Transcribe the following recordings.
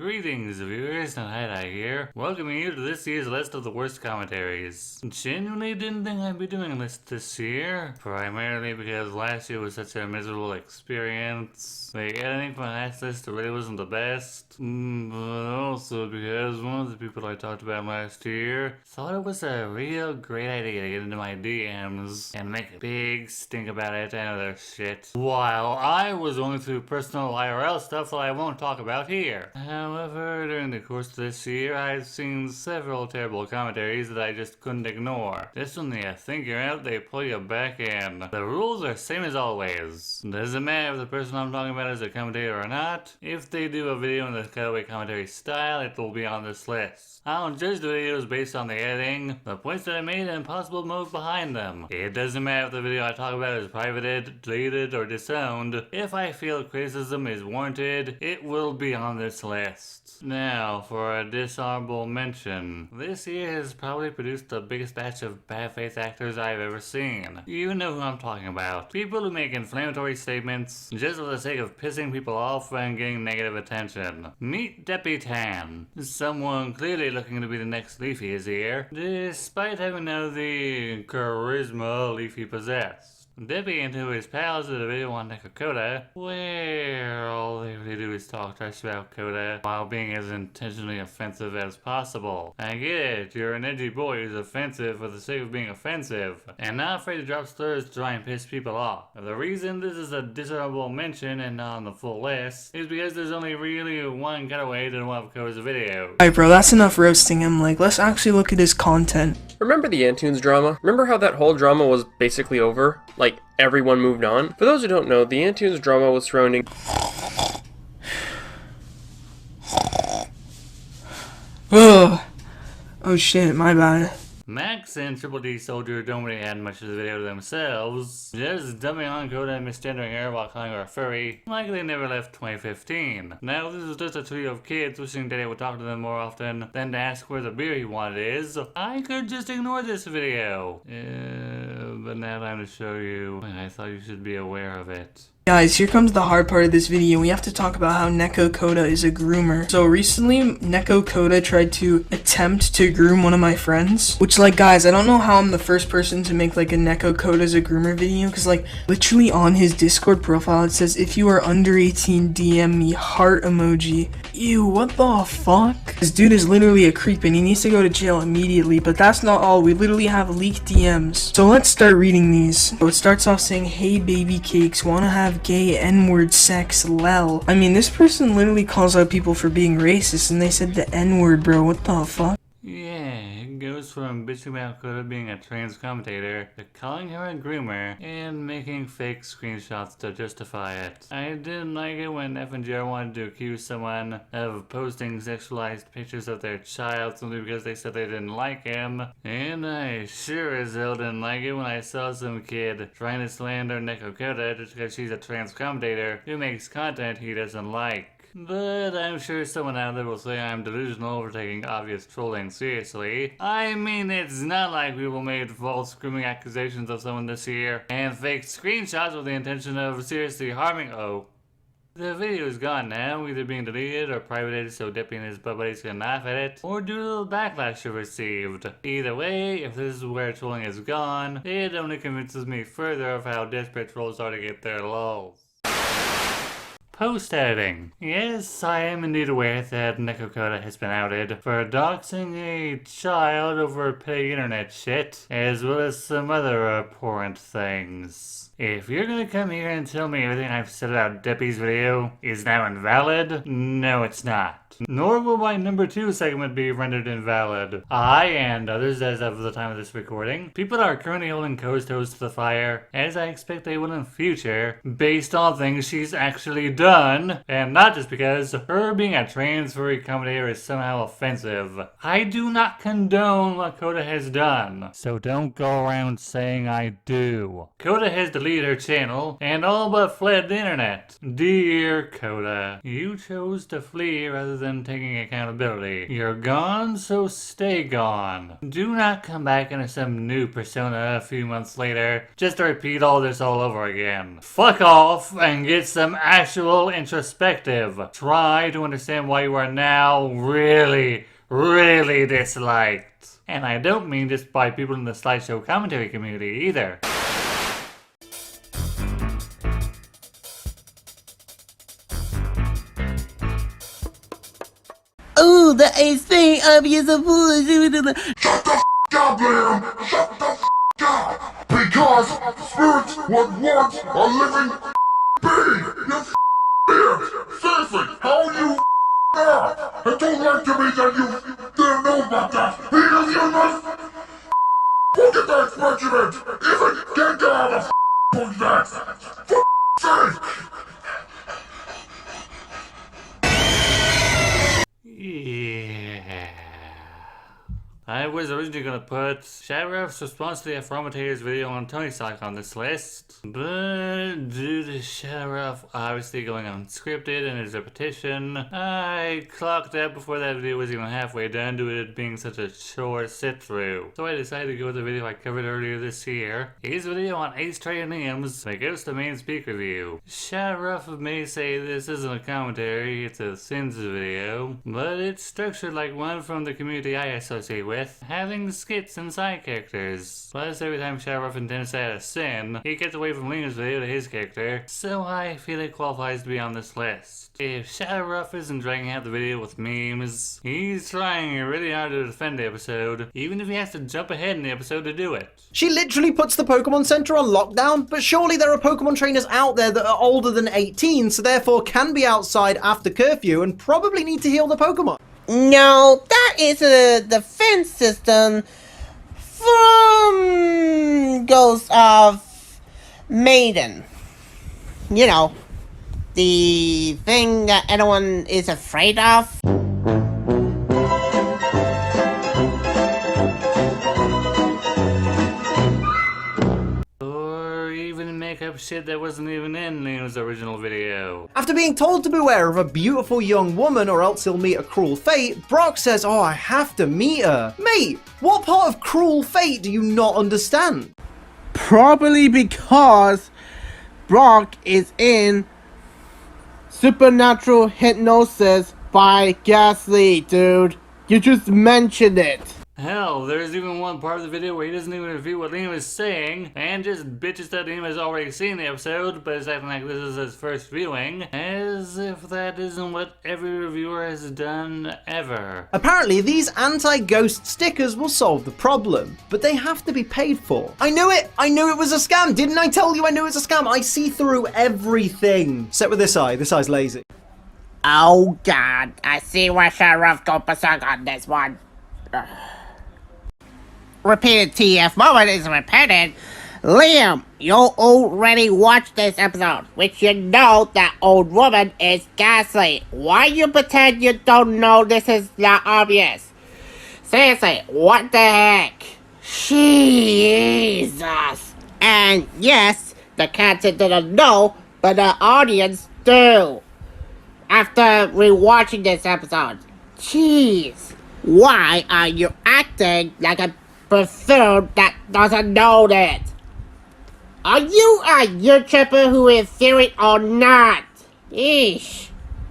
Greetings viewers, Not here, welcoming you to this year's list of the worst commentaries. Genuinely didn't think I'd be doing this year, primarily because last year was such a miserable experience. The editing for last list really wasn't the best, but also because one of the people I talked about last year thought it was a real great idea to get into my DMs and make a big stink about it and other shit, while I was going through personal IRL stuff that I won't talk about here. However, during the course of this year, I've seen several terrible commentaries that I just couldn't ignore. Just when you think you're out, they pull you back in. The rules are same as always. Doesn't matter if the person I'm talking about is a commentator or not. If they do a video in the cutaway commentary style, it will be on this list. I don't judge the videos based on the editing, the points that I made, and possible moves behind them. It doesn't matter if the video I talk about is privated, deleted, or disowned. If I feel criticism is warranted, it will be on this list. Now, for a dishonorable mention. This year has probably produced the biggest batch of bad faith actors I've ever seen. You know who I'm talking about. People who make inflammatory statements just for the sake of pissing people off and getting negative attention. Meet Depitain. Someone clearly looking to be the next Leafy is here, despite having none of the charisma Leafy possessed. Debbie and his pals did a video on Koda, where all they really do is talk trash about Koda while being as intentionally offensive as possible. I get it, you're an edgy boy who's offensive for the sake of being offensive, and not afraid to drop slurs to try and piss people off. The reason this is a dishonorable mention and not on the full list is because there's only really one cutaway to one of Koda's videos. Alright bro, that's enough roasting him, let's actually look at his content. Remember the Antunes drama? Remember how that whole drama was basically over? Like, everyone moved on? For those who don't know, the Antunes drama was surrounding... Ugh. Oh shit, my bad. Max and Triple D Soldier don't really add much to the video themselves, just dumping on Koda and misgendering her while calling her a furry, like they never left 2015. Now, this is just a trio of kids wishing Daddy would talk to them more often than to ask where the beer he wanted is. I could just ignore this video. But now time to show you. I thought you should be aware of it. Guys, here comes the hard part of this video. We have to talk about how Neko Koda is a groomer. So recently, Neko Koda tried to attempt to groom one of my friends. Which, guys, I don't know how I'm the first person to make, a Neko Koda is a groomer video. Because, literally on his Discord profile, it says, if you are under 18, DM me, heart emoji. Ew, what the fuck? This dude is literally a creep and he needs to go to jail immediately. But that's not all. We literally have leaked DMs. So let's start reading these. So it starts off saying, hey baby cakes, wanna have gay n-word sex, lel. I mean, this person literally calls out people for being racist and they said the n-word, bro. What the fuck? Yeah, it goes from bitching about Koda being a trans commentator to calling her a groomer and making fake screenshots to justify it. I didn't like it when FNGR wanted to accuse someone of posting sexualized pictures of their child simply because they said they didn't like him, and I sure as hell didn't like it when I saw some kid trying to slander Neko Koda just because she's a trans commentator who makes content he doesn't like. But I'm sure someone out there will say I'm delusional for taking obvious trolling seriously. I mean, it's not like people made false grooming accusations of someone this year and faked screenshots with the intention of seriously harming. Oh. The video is gone now, either being deleted or privated so Depitain and his buddies can laugh at it, or due to the backlash it received. Either way, if this is where trolling is gone, it only convinces me further of how desperate trolls are to get their lulz. Post-editing. Yes, I am indeed aware that Neko Koda has been outed for doxing a child over petty internet shit, as well as some other abhorrent things. If you're gonna come here and tell me everything I've said about Deppy's video is now invalid, no it's not. Nor will my number 2 segment be rendered invalid. I, and others as of the time of this recording, people are currently holding Koda's toes to the fire, as I expect they will in future, based on things she's actually done, and not just because her being a trans furry commentator is somehow offensive. I do not condone what Koda has done, so don't go around saying I do. Koda has deleted her channel, and all but fled the internet. Dear Koda, you chose to flee rather than than taking accountability. You're gone, so stay gone. Do not come back into some new persona a few months later just to repeat all this all over again. Fuck off and get some actual introspective. Try to understand why you are now really disliked. And I don't mean just by people in the slideshow commentary community either. Oh, the AC of you the Shut the f*** up, Liam! Shut the f*** up! Because spirits would want a living being! You f*** beard! Seriously, how you f*** and don't lie to me that you didn't know about that! Because you must look at that regiment! Even Gengar have a f*** that! For sake! Yeah. I was originally going to put Shadowruff's response to the Affirmator's video on Tony Stark on this list, but due to Shadowruff obviously going unscripted and his repetition, I clocked out before that video was even halfway done due to it being such a chore sit-through. So I decided to go with the video I covered earlier this year, his video on Ace Trey and Liam's The Ghost of Main Speaker View. Shadowruff may say this isn't a commentary, it's a Sins video, but it's structured like one from the community I associate with, having skits and side characters. Plus, every time Shadowruff intends to add a sin, he gets away from Liam's video to his character, so I feel it qualifies to be on this list. If Shadowruff isn't dragging out the video with memes, he's trying really hard to defend the episode, even if he has to jump ahead in the episode to do it. She literally puts the Pokemon Center on lockdown, but surely there are Pokemon trainers out there that are older than 18, so therefore can be outside after curfew and probably need to heal the Pokemon. No, that is a defense system from Ghost of Maiden. You know, the thing that everyone is afraid of. Up shit that wasn't even in Liam's original video. After being told to beware of a beautiful young woman or else he'll meet a cruel fate, Brock says, oh, I have to meet her. Mate, what part of cruel fate do you not understand? Probably because Brock is in supernatural hypnosis by Gasly, dude. You just mentioned it. Hell, there's even one part of the video where he doesn't even repeat what Liam is saying, and just bitches that Liam has already seen the episode, but is acting like this is his first viewing, as if that isn't what every reviewer has done ever. Apparently, these anti-ghost stickers will solve the problem, but they have to be paid for. I knew it! I knew it was a scam! Didn't I tell you I knew it was a scam? I see through everything. Except with this eye. This eye's lazy. Oh god, I see why Sheriff go berserk on this one. Repeated TF moment is repeated. Liam, you already watched this episode, which you know that old woman is Gasly. Why you pretend you don't know this is not obvious? Seriously, what the heck? Jesus. And yes, the content didn't know, but the audience do. After rewatching this episode, jeez, why are you acting like a buffoon that doesn't know that? Are you a YouTuber who is serious or not? Eesh.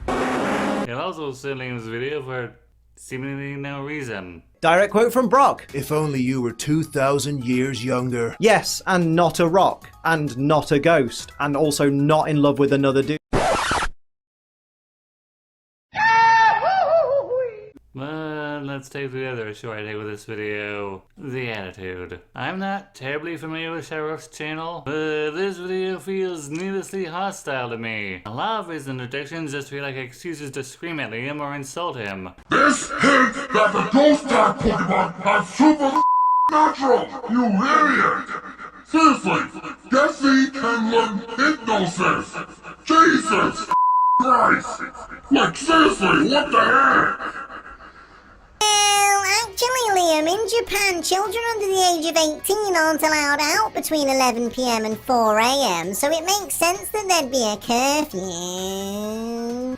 It also sent Liam's video for seemingly no reason. Direct quote from Brock. If only you were 2,000 years younger. Yes, and not a rock, and not a ghost, and also not in love with another dude. But let's take the other issue I take with this video, the attitude. I'm not terribly familiar with Sheriff's channel, but this video feels needlessly hostile to me. A lot of his interjections just feel like excuses to scream at Liam or insult him. This hint that the ghost type Pokemon are super natural, you idiot! Seriously, Gasly can learn hypnosis! Jesus Christ! Like seriously, what the heck? I'm Actually, Liam, in Japan, children under the age of 18 aren't allowed out between 11 p.m. and 4 a.m., so it makes sense that there'd be a curfew.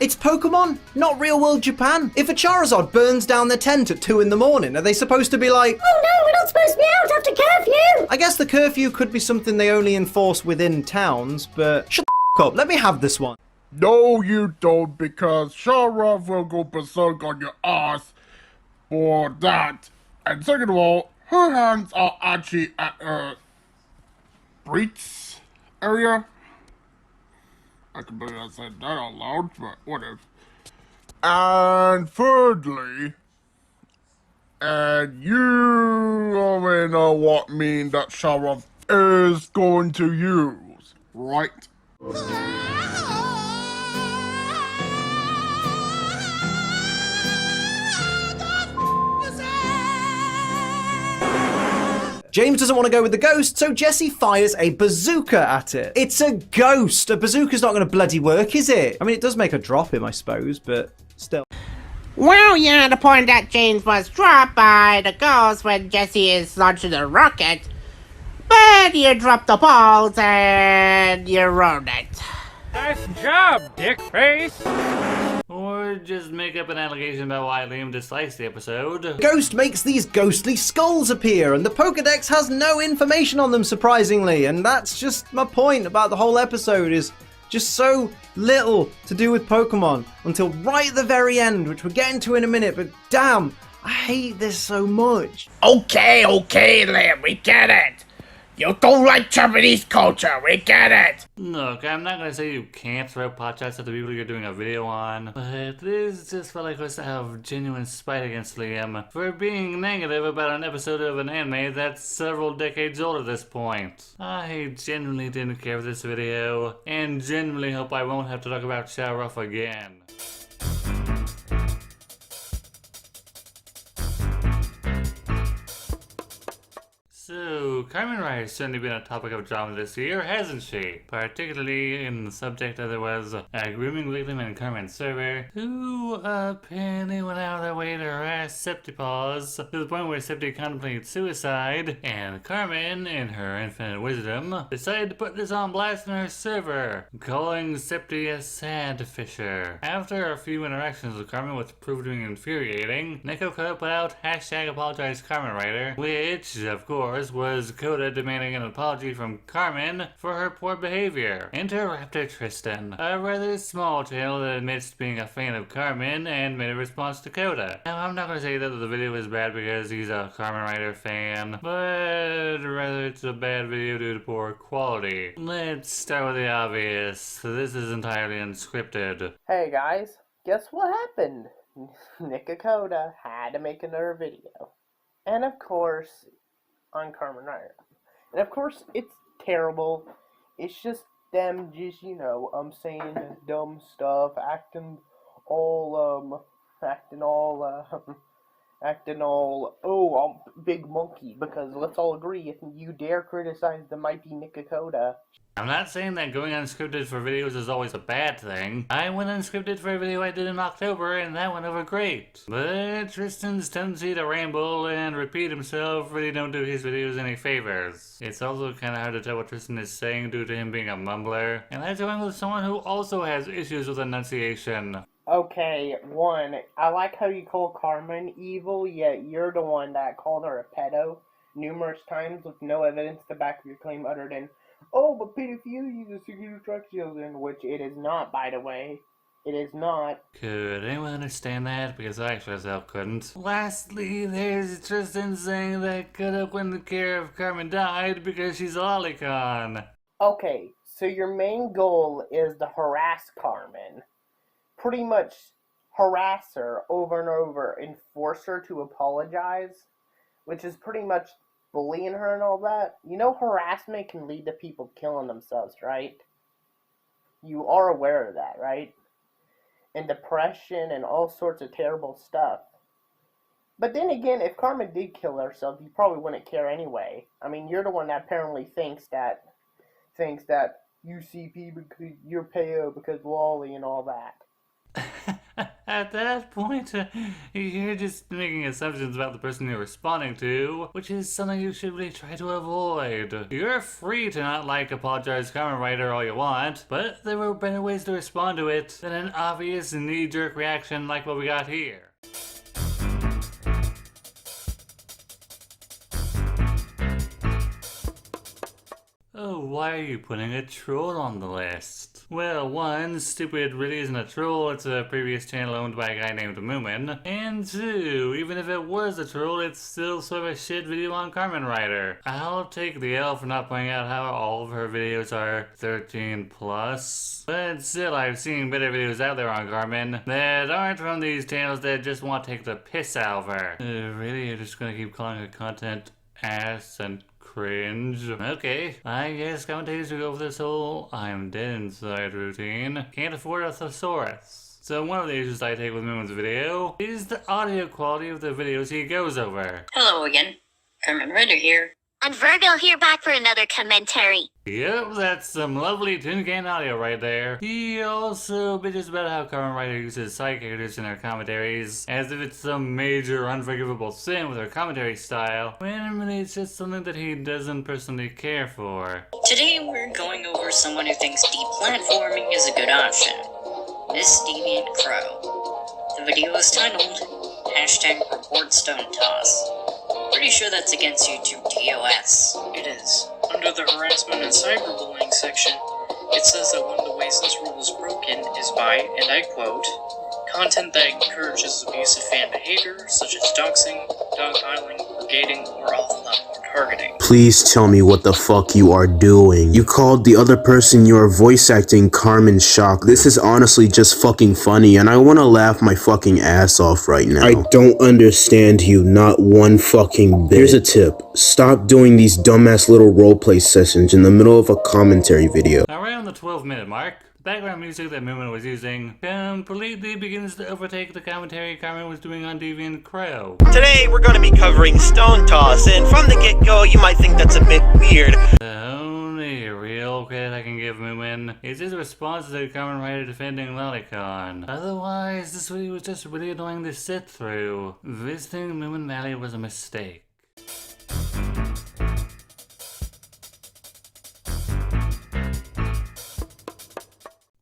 It's Pokemon, not real-world Japan. If a Charizard burns down their tent at 2 in the morning, are they supposed to be like, Oh no, we're not supposed to be out after curfew! I guess the curfew could be something they only enforce within towns, but shut the f*** up, let me have this one. No, you don't, because Shara will go berserk on your ass for that. And second of all, her hands are actually at her breeks area. I can believe I said that out loud, but whatever. And thirdly, and you already know what mean that Sheriff is going to use, right? James doesn't want to go with the ghost, so Jesse fires a bazooka at it. It's a ghost. A bazooka's not going to bloody work, is it? I mean, it does make a drop him, I suppose, but still. Well, yeah, the point that James was dropped by the ghost when Jesse is launching a rocket. But you dropped the balls and you ruined it. Nice job, dick face! Or just make up an allegation about why Liam dislikes the episode. Ghost makes these ghostly skulls appear, and the Pokedex has no information on them, surprisingly. And that's just my point about the whole episode, is just so little to do with Pokemon until right at the very end, which we're getting to in a minute. But damn, I hate this so much. Okay, Liam, we get it. You don't like Japanese culture, we get it. Look, I'm not gonna say you can't throw pot shots at the people you're doing a video on, but this just felt like us to have genuine spite against Liam for being negative about an episode of an anime that's several decades old at this point. I genuinely didn't care for this video, and genuinely hope I won't have to talk about Sheriff again. So, Carmen Wright has certainly been a topic of drama this year, hasn't she? Particularly in the subject that there was a grooming victim in Carmen's server who apparently went out of their way to harass Septipaws to the point where Septi contemplated suicide, and Carmen, in her infinite wisdom, decided to put this on blast on her server, calling Septi a sad fisher. After a few interactions with Carmen which proved to be infuriating, Koda put out #ApologizeCarmenWriter, which, of course, was Koda demanding an apology from Carmen for her poor behavior. Enter Raptor Tristan, a rather small channel that admits to being a fan of Carmen and made a response to Koda. Now, I'm not going to say that the video is bad because he's a Carmen Writer fan, but rather it's a bad video due to poor quality. Let's start with the obvious. This is entirely unscripted. Hey guys, guess what happened? Koda had to make another video. And of course, on Carmen Writer. And of course, it's terrible. It's just them just, saying dumb stuff, acting all, I'm big monkey, because let's all agree, if you dare criticize the mighty Koda. I'm not saying that going unscripted for videos is always a bad thing. I went unscripted for a video I did in October and that went over great. But Tristan's tendency to ramble and repeat himself really don't do his videos any favors. It's also kinda hard to tell what Tristan is saying due to him being a mumbler. And that's going with someone who also has issues with enunciation. Okay, one, I like how you call Carmen evil, yet you're the one that called her a pedo numerous times with no evidence to back your claim other than, oh, but pedophilia is a secret attraction, which it is not, by the way. It is not. Could anyone understand that? Because I sure as hell couldn't. Lastly, there's Tristan saying that Koda wouldn't care if Carmen died because she's a lolicon. Okay, so your main goal is to harass Carmen. Pretty much harass her over and over and force her to apologize, which is pretty much bullying her and all that. You know harassment can lead to people killing themselves, right? You are aware of that, right? And depression and all sorts of terrible stuff. But then again, if Carmen did kill herself, you probably wouldn't care anyway. I mean, you're the one that apparently thinks that UCP because you're pale because Wally and all that. At that point, you're just making assumptions about the person you're responding to, which is something you should really try to avoid. You're free to not like a apologized comment writer all you want, but there were better ways to respond to it than an obvious knee-jerk reaction like what we got here. Oh, why are you putting a troll on the list? Well, one, stupid really isn't a troll, it's a previous channel owned by a guy named Moomin. And two, even if it was a troll, it's still sort of a shit video on Carmen Writer. I'll take the L for not pointing out how all of her videos are 13 plus. But still, I've seen better videos out there on Carmen that aren't from these channels that just want to take the piss out of her. Really, you're just gonna keep calling her content ass and cringe? Okay, I guess commentators who go for this whole I'm dead inside routine can't afford a thesaurus. So one of the issues I take with Moomin's video is the audio quality of the videos he goes over. Hello again, Carmen Writer here. And Virgo here back for another commentary. Yep, that's some lovely tin can audio right there. He also bitches about how Carmen Writer uses side characters in her commentaries, as if it's some major unforgivable sin with her commentary style, when really it's just something that he doesn't personally care for. Today we're going over someone who thinks deplatforming is a good option. Miss Deviant Crow. The video is titled #Report Stone Toss. Pretty sure that's against YouTube TOS. It is. Under the harassment and cyberbullying section, it says that one of the ways this rule is broken is by, and I quote, content that encourages abusive fan behavior, such as doxing, dogpiling, brigading, or off-platform targeting. Please tell me what the fuck you are doing. You called the other person you are voice acting Carmen Shock. This is honestly just fucking funny and I want to laugh my fucking ass off right now. I don't understand you, not one fucking bit. Here's a tip. Stop doing these dumbass little roleplay sessions in the middle of a commentary video. Around the 12-minute mark, background music that Moomin was using completely begins to overtake the commentary Carmen was doing on Deviant Crow. Today we're going to be covering Stone Toss, and from the get-go you might think that's a bit weird. The only real credit I can give Moomin is his response to Carmen Writer defending Lolicon. Otherwise, this video was just really annoying to sit through. Visiting Moomin Valley was a mistake.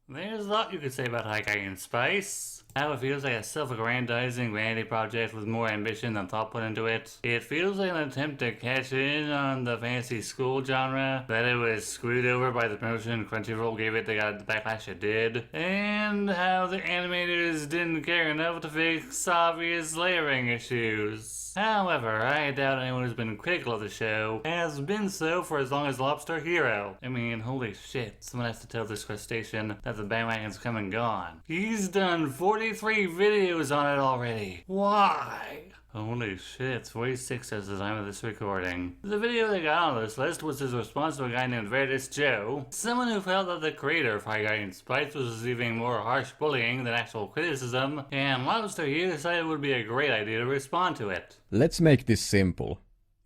There's a lot you could say about High Guy and Spice. How it feels like a self-aggrandizing vanity project with more ambition than thought put into it. It feels like an attempt to catch in on the fantasy school genre, that it was screwed over by the promotion Crunchyroll gave it, they got the backlash it did, and how the animators didn't care enough to fix obvious layering issues. However, I doubt anyone who's been critical of the show has been so for as long as Lobster Hero. I mean, holy shit, someone has to tell this crustacean that the bandwagon's come and gone. He's done 43 videos on it already. Why? Holy shit, it's 46 as the time of this recording. The video that got on this list was his response to a guy named Verdus Joe, someone who felt that the creator of High Guy and Spice was receiving more harsh bullying than actual criticism, and Lobster here decided it would be a great idea to respond to it. Let's make this simple.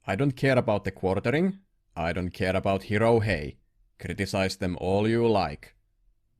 I don't care about the quartering, I don't care about Hero Hey. Criticize them all you like.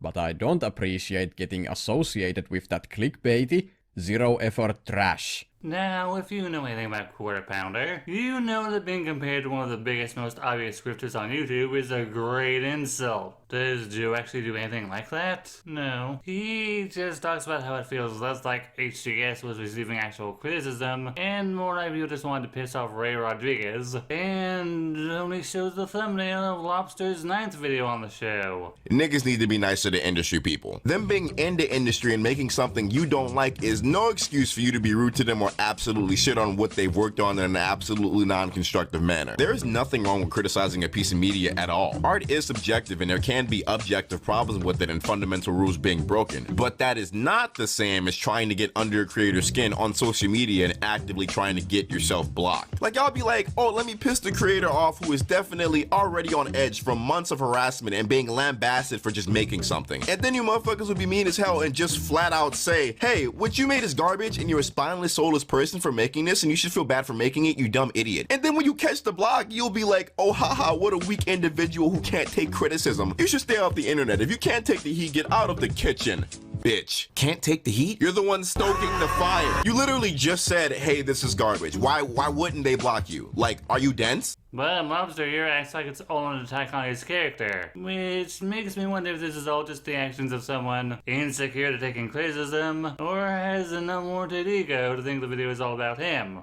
But I don't appreciate getting associated with that clickbaity, zero-effort trash. Now, if you know anything about Quarter Pounder, you know that being compared to one of the biggest, most obvious scripters on YouTube is a great insult. Does Joe actually do anything like that? No. He just talks about how it feels less like HGS was receiving actual criticism, and more like people just wanted to piss off Ray Rodriguez, and only shows the thumbnail of Lobster's 9th video on the show. Niggas need to be nicer to industry people. Them being in the industry and making something you don't like is no excuse for you to be rude to them or absolutely shit on what they've worked on in an absolutely non-constructive manner. There is nothing wrong with criticizing a piece of media at all. Art is subjective and there can be objective problems with it and fundamental rules being broken, but that is not the same as trying to get under a creator's skin on social media and actively trying to get yourself blocked. Like, y'all be like, oh, let me piss the creator off who is definitely already on edge from months of harassment and being lambasted for just making something. And then you motherfuckers would be mean as hell and just flat out say, hey, what you made is garbage and you're a spineless, soulless person for making this and you should feel bad for making it, you dumb idiot. And then when you catch the block, you'll be like, oh haha, what a weak individual who can't take criticism. You should stay off the internet. If you can't take the heat, get out of the kitchen. bitch. Can't take the heat? You're the one stoking the fire. You literally just said, hey, this is garbage. Why wouldn't they block you? Like, are you dense? But Lobster here acts like it's all an attack on his character, which makes me wonder if this is all just the actions of someone insecure to taking criticism, or has an unwarranted ego to think the video is all about him.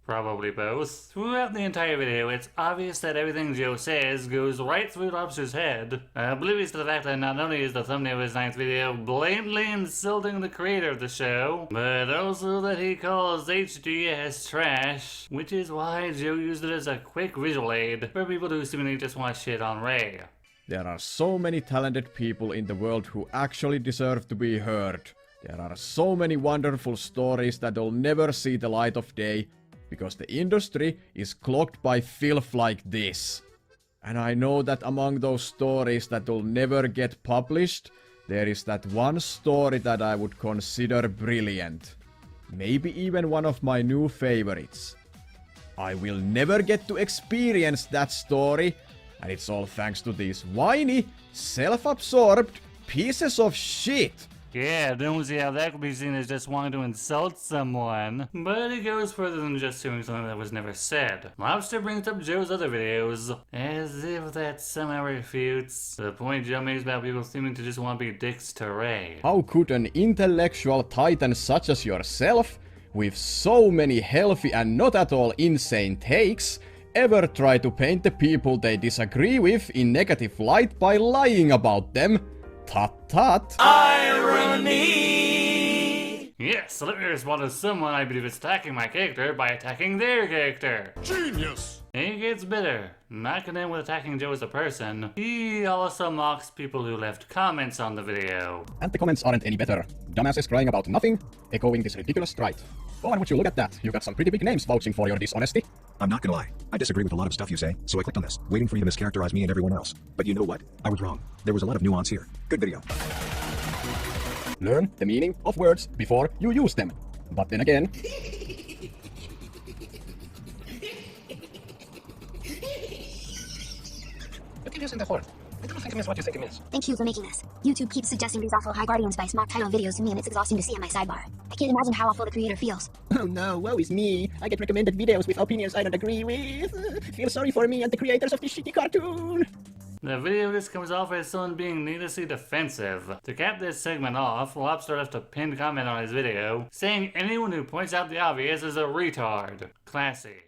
Probably both. Throughout the entire video, it's obvious that everything Joe says goes right through Lobster's head, oblivious to the fact that not only is the thumbnail of his ninth video blatantly insulting the creator of the show, but also that he calls HDS trash, which is why Joe used it as a quick visual aid for people who seemingly just want to shit on Ray. There are so many talented people in the world who actually deserve to be heard. There are so many wonderful stories that'll never see the light of day, because the industry is clogged by filth like this. And I know that among those stories that will never get published, there is that one story that I would consider brilliant. Maybe even one of my new favorites. I will never get to experience that story, and it's all thanks to these whiny, self-absorbed pieces of shit. Yeah, don't see how that could be seen as just wanting to insult someone. But it goes further than just doing something that was never said. Lobster brings up Joe's other videos, as if that somehow refutes the point Joe makes about people seeming to just want to be dicks to Ray. How could an intellectual titan such as yourself, with so many healthy and not at all insane takes, ever try to paint the people they disagree with in negative light by lying about them? Tut tut. Irony! Yes, let me respond to someone I believe is attacking my character by attacking their character. Genius! It gets better. Not content with attacking Joe as a person, he also mocks people who left comments on the video. And the comments aren't any better. Dumbasses crying about nothing, echoing this ridiculous trite. Oh, and would you look at that? You got some pretty big names vouching for your dishonesty. I'm not gonna lie. I disagree with a lot of stuff you say, so I clicked on this, waiting for you to mischaracterize me and everyone else. But you know what? I was wrong. There was a lot of nuance here. Good video. Learn the meaning of words before you use them. But then again... What is in the horn? I don't think it means what you think it means. Thank you for making this. YouTube keeps suggesting these awful High Guardians by Smock title videos to me, and it's exhausting to see in my sidebar. I can't imagine how awful the creator feels. Oh no, woe is me. I get recommended videos with opinions I don't agree with. Feel sorry for me and the creators of this shitty cartoon. The video just comes off as someone being needlessly defensive. To cap this segment off, Lobster left a pinned comment on his video, saying anyone who points out the obvious is a retard. Classy.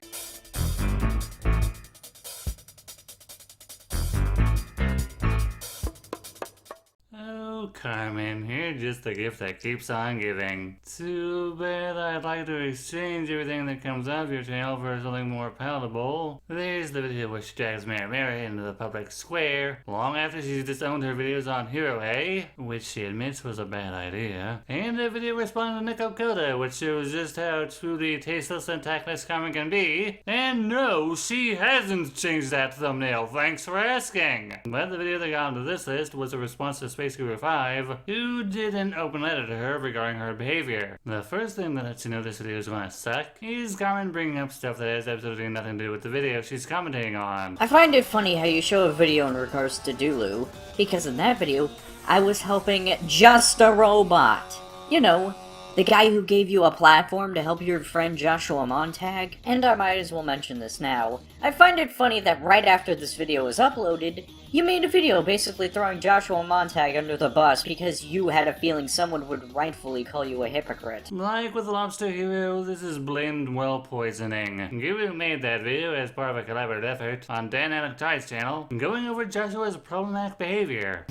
Oh, Carmen, you're just the gift that keeps on giving. Too bad I'd like to exchange everything that comes out of your channel for something more palatable. There's the video where she drags Mary into the public square, long after she's disowned her videos on Hirohei, which she admits was a bad idea, and a video responding to Koda, which shows just how truly tasteless and tactless Carmen can be. And no, she hasn't changed that thumbnail, thanks for asking. But the video that got onto this list was a response to Space Guru 5, who did an open letter to her regarding her behavior. The first thing that lets you know this video is gonna suck is Carmen bringing up stuff that has absolutely nothing to do with the video she's commentating on. I find it funny how you show a video in regards to Dulu, because in that video, I was helping Just a Robot. You know, the guy who gave you a platform to help your friend Joshua Montag. And I might as well mention this now. I find it funny that right after this video was uploaded, you made a video basically throwing Joshua Montag under the bus because you had a feeling someone would rightfully call you a hypocrite. Like with Lobster Hero, this is blamed well poisoning. Guru made that video as part of a collaborative effort on Dynamic Tide's channel, going over Joshua's problematic behavior.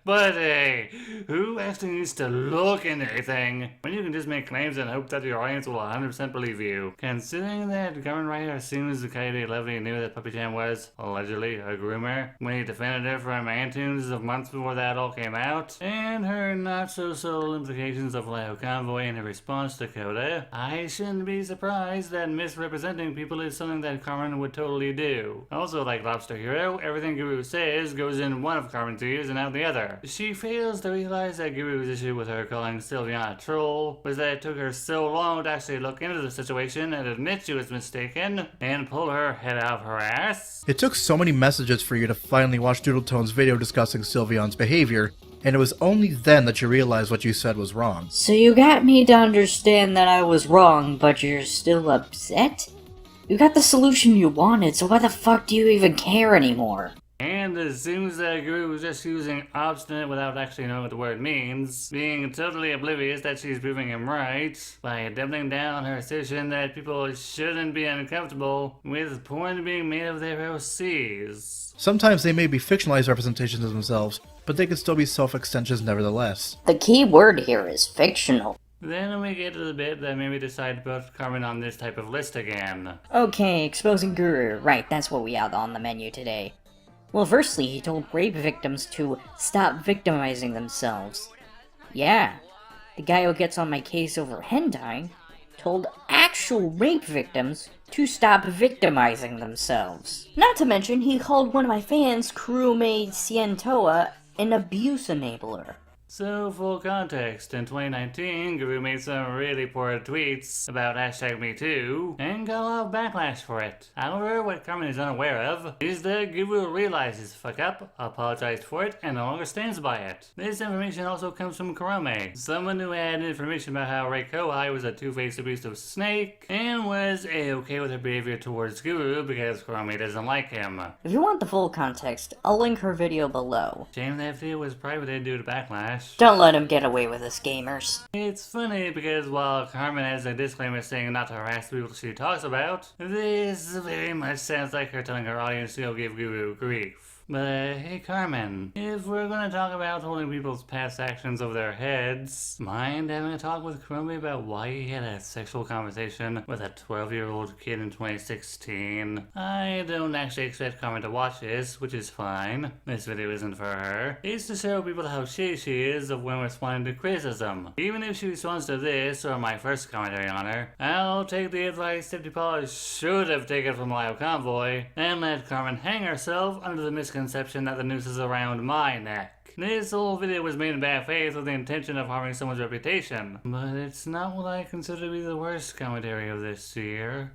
But hey, who actually needs to look into anything when you can just make claims and hope that your audience will 100% believe you? Considering that Carmen right here assumes the Coyote Lovely knew that Depitain was, allegedly, a groomer, when he defended her from Antunes of months before that all came out, and her not-so-subtle implications of Lao Convoy in her response to Koda, I shouldn't be surprised that misrepresenting people is something that Carmen would totally do. Also, like Lobster Hero, everything Guru says goes in one of Carmen's ears and out the other. She fails to realize that Guru's issue with her calling Sylviana a troll was that it took her so long to actually look into the situation and admit she was mistaken, and pull her head out of her ass. It took so many messages for you to finally watch Doodletone's video discussing Sylveon's behavior, and it was only then that you realized what you said was wrong. So you got me to understand that I was wrong, but you're still upset? You got the solution you wanted, so why the fuck do you even care anymore? And it seems that Guru was just using obstinate without actually knowing what the word means, being totally oblivious that she's proving him right, by doubling down on her assertion that people shouldn't be uncomfortable with porn being made of their OCs. Sometimes they may be fictionalized representations of themselves, but they can still be self-extensions nevertheless. The key word here is fictional. Then we get to the bit that made me decide to put Carmen on this type of list again. Okay, exposing Guru. Right, that's what we have on the menu today. Well, firstly, he told rape victims to stop victimizing themselves. Yeah, the guy who gets on my case over hentai told actual rape victims to stop victimizing themselves. Not to mention, he called one of my fans, crewmate Cientoa, an abuse enabler. So, full context, in 2019, Guru made some really poor tweets about #MeToo, and got a lot of backlash for it. However, what Carmen is unaware of is that Guru realized his fuck up, apologized for it, and no longer stands by it. This information also comes from Karome, someone who had information about how Ray Kohai was a two-faced abusive snake, and was a-okay with her behavior towards Guru because Karome doesn't like him. If you want the full context, I'll link her video below. Shame that video was private due to backlash. Don't let him get away with this, gamers. It's funny because while Carmen has a disclaimer saying not to harass the people she talks about, this very much sounds like her telling her audience to go give Guru grief. But hey Carmen, if we're gonna talk about holding people's past actions over their heads, mind having a talk with Karome about why he had a sexual conversation with a 12-year-old kid in 2016? I don't actually expect Carmen to watch this, which is fine. This video isn't for her. It's to show people how shitty she is of when responding to criticism. Even if she responds to this, or my first commentary on her, I'll take the advice Deputy Paul should have taken from Live Convoy, and let Carmen hang herself under the misconception that the noose is around my neck. This whole video was made in bad faith with the intention of harming someone's reputation, but it's not what I consider to be the worst commentary of this year.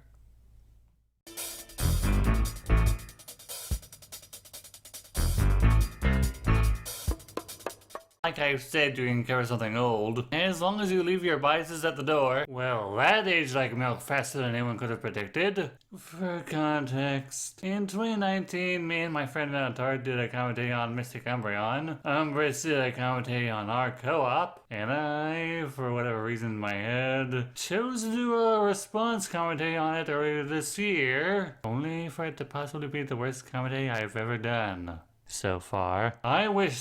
Like I've said, you can cover something old, as long as you leave your biases at the door. Well, that aged like milk faster than anyone could have predicted. For context, in 2019, me and my friend Minotaur did a commentary on Mystic Umbreon, Umbris did a commentary on our co-op, and I, for whatever reason in my head, chose to do a response commentary on it earlier this year, only for it to possibly be the worst commentary I've ever done so far. I wish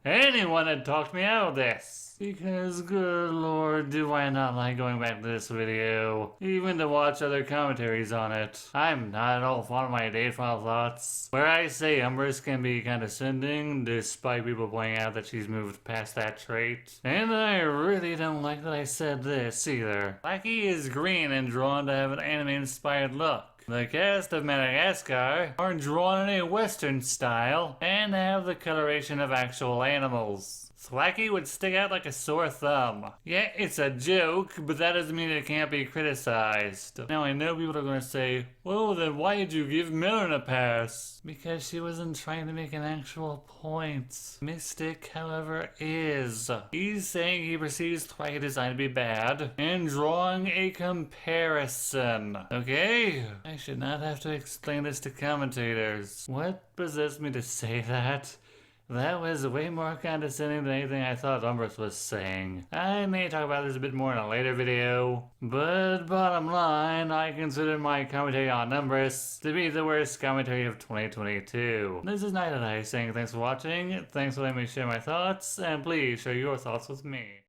anyone had talked me out of this. Because, good lord, do I not like going back to this video, even to watch other commentaries on it. I'm not at all fond of my date file thoughts, where I say Umbris can be condescending, despite people pointing out that she's moved past that trait. And I really don't like that I said this, either. Lackey is green and drawn to have an anime-inspired look. The cast of Madagascar are drawn in a Western style and have the coloration of actual animals. Thwacky would stick out like a sore thumb. Yeah, it's a joke, but that doesn't mean it can't be criticized. Now I know people are going to say, well then why did you give Melon a pass? Because she wasn't trying to make an actual point. Mystic, however, is. He's saying he perceives Thwacky design to be bad, and drawing a comparison. Okay? I should not have to explain this to commentators. What possessed me to say that? That was way more condescending than anything I thought Umbris was saying. I may talk about this a bit more in a later video, but bottom line, I consider my commentary on Umbris to be the worst commentary of 2022. This is Night saying thanks for watching, thanks for letting me share my thoughts, and please share your thoughts with me.